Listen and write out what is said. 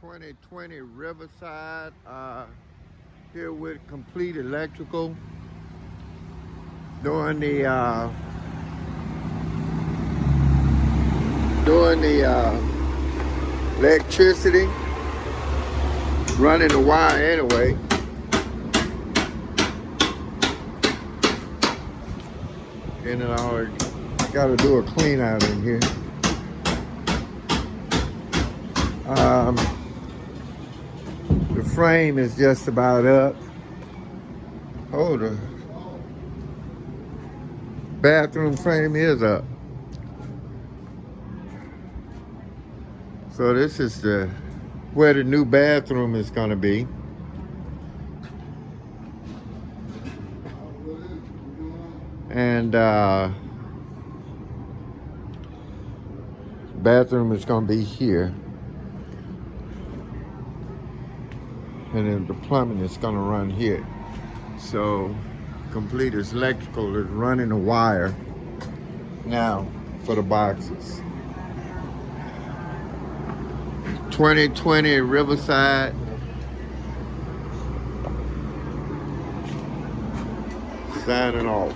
2020 Riverside, here with Complete Electrical, doing the electricity, running the wire anyway. And then I gotta do a clean out in here. The frame is just about up. Oh, the bathroom frame is up. So this is where the new bathroom is gonna be. And bathroom is gonna be here. And then the plumbing is gonna run here. So Complete Electrical is running the wire now for the boxes. 2020 Riverside. Signing off.